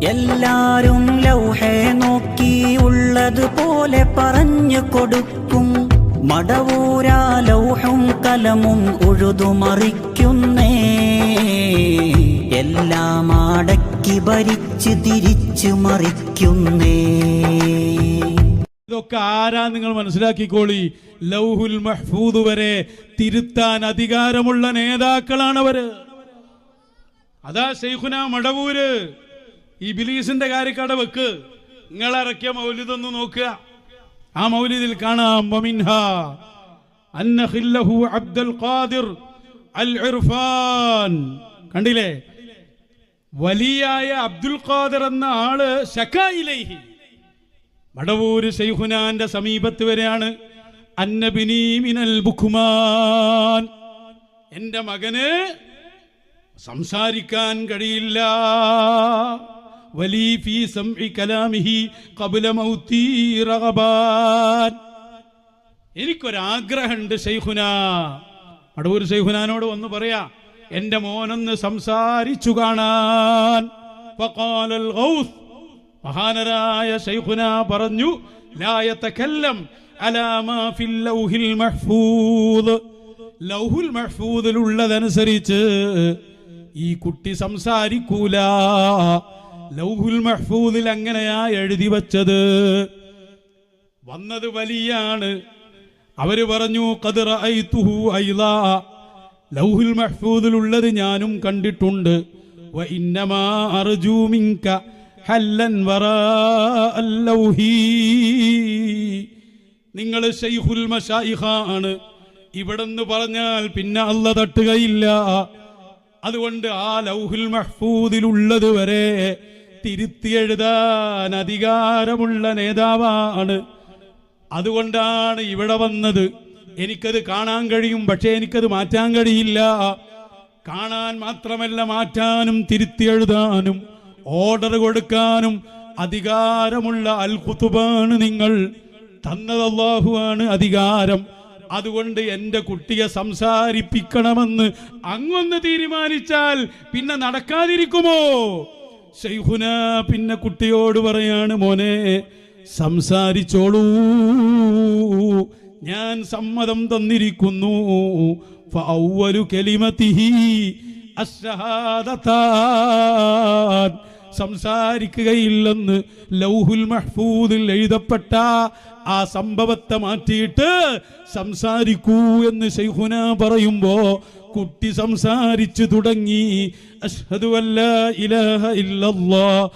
എല്ലാരും ലൗഹേ നോക്കി ഉള്ളതുപോലെ പറഞ്ഞു കൊടുക്കും. മടവൂരാ ലൗഹും കലമും ഉഴുതുമറിക്കുന്നേ. എല്ലാം അടക്കി ഭരിച്ച് തിരിച്ചു മറിക്കുന്നേ. ഇതൊക്കെ ആരാ നിങ്ങൾ മനസ്സിലാക്കിക്കോളി. ലൗഹുൽ മഹ്ഫൂദ് വരെ തിരുത്താൻ അധികാരമുള്ള നേതാക്കളാണവര്. അതാ ശൈഖുന മടവൂര് ഇബ്ലീസിന്റെ കാര്യക്കട വെക്ക്. നിങ്ങളിറക്കിയ മൗലിദൊന്ന് നോക്കുക. ആ മൗലിദിൽ കാണാം വമിൻഹാ അന്ന ഖില്ലഹു അബ്ദുൽ ഖാദിർ അൽ ഇർഫാൻ. കണ്ടില്ലേ, വലിയായ അബ്ദുൽ ഖാദിർ എന്ന ആള് ശകായിലൈഹി മടവൂര് ശൈഖുനാന്റെ സമീപത്ത് വരെയാണ്. അന്നബിനി മിനൽ ബുഖ്മാൻ, എന്റെ മകന് സംസാരിക്കാൻ കഴിയില്ല. വലി ഫീ സംഇ കലാമിഹി ഖബ്ല മൗതി റഗബാൻ. എനിക്കൊരാഗ്രഹമുണ്ട് ശൈഖുന. മടവൂർ ശൈഖുനാനോട് ഒന്ന് പറയാ, എന്റെ മോനൊന്ന് സംസാരിച്ചു കാണാൻ. ഫഖാലൽ ഗൗസ്, മഹാനരായ ശൈഖുന പറഞ്ഞു, ലാ യതകല്ലം അലാ മാ ഫിൽ ലൗഹിൽ മഹ്ഫൂദ്. ലൗഹുൽ മഹ്ഫൂദിലുള്ളതനുസരിച്ച് ഈ കുട്ടി സംസാരിക്കൂല. ലൗഹുൽ മഹ്ഫൂദിൽ അങ്ങനെയാ എഴുതി വച്ചത്. വന്നത് വലിയാണ്. അവര് പറഞ്ഞു, ഖദ് റഅയ്തുഹു അയ്ളാ, ലൗഹുൽ മഹ്ഫൂദിലുള്ളത് ഞാനും കണ്ടിട്ടുണ്ട്. വ ഇന്നമാ അർജൂ മിൻക ഹല്ലൻ വറാഅൽ ലൗഹി. നിങ്ങൾ ശൈഖുൽ മശായിഖാണ്, ഇവിടെന്ന് പറഞ്ഞാൽ പിന്നെ അല്ല തട്ടുകയില്ല. അതുകൊണ്ട് ആ ലൗഹുൽ മഹ്ഫൂദിലുള്ളത് വരെ തിരുത്തി എഴുതാൻ അധികാരമുള്ള നേതാവാണ്. അതുകൊണ്ടാണ് ഇവിടെ വന്നത്. എനിക്കത് കാണാൻ കഴിയും, പക്ഷേ എനിക്കത് മാറ്റാൻ കഴിയില്ല. കാണാൻ മാത്രമല്ല, മാറ്റാനും തിരുത്തി എഴുതാനും ഓർഡർ കൊടുക്കാനും അധികാരമുള്ള അൽ ഖുതുബാണ് നിങ്ങൾ. തന്നത് അല്ലാഹുവാണ് അധികാരം. അതുകൊണ്ട് എൻ്റെ കുട്ടിയെ സംസാരിപ്പിക്കണമെന്ന് അങ്ങൊന്ന് തീരുമാനിച്ചാൽ പിന്നെ നടക്കാതിരിക്കുമോ? ശൈഖുന പിന്നെ കുട്ടിയോട് പറയാണ്, മോനെ സംസാരിച്ചോളൂ, ഞാൻ സമ്മതം തന്നിരിക്കുന്നു. ഫഅവ്വലു കലിമതിഹി അശ്ശഹാദതാൻ. സംസാരിക്കുകയില്ലെന്ന് ലൗഹുൽ മഹ്ഫൂദിൽ എഴുതപ്പെട്ട ആ സംഭവത്തെ മാറ്റിയിട്ട് സംസാരിക്കൂ എന്ന് ശൈഖുന പറയുമ്പോ കുട്ടി സംസാരിച്ചു തുടങ്ങി. അശ്ഹദു അല്ലാ ഇലാഹ ഇല്ലല്ലാഹ്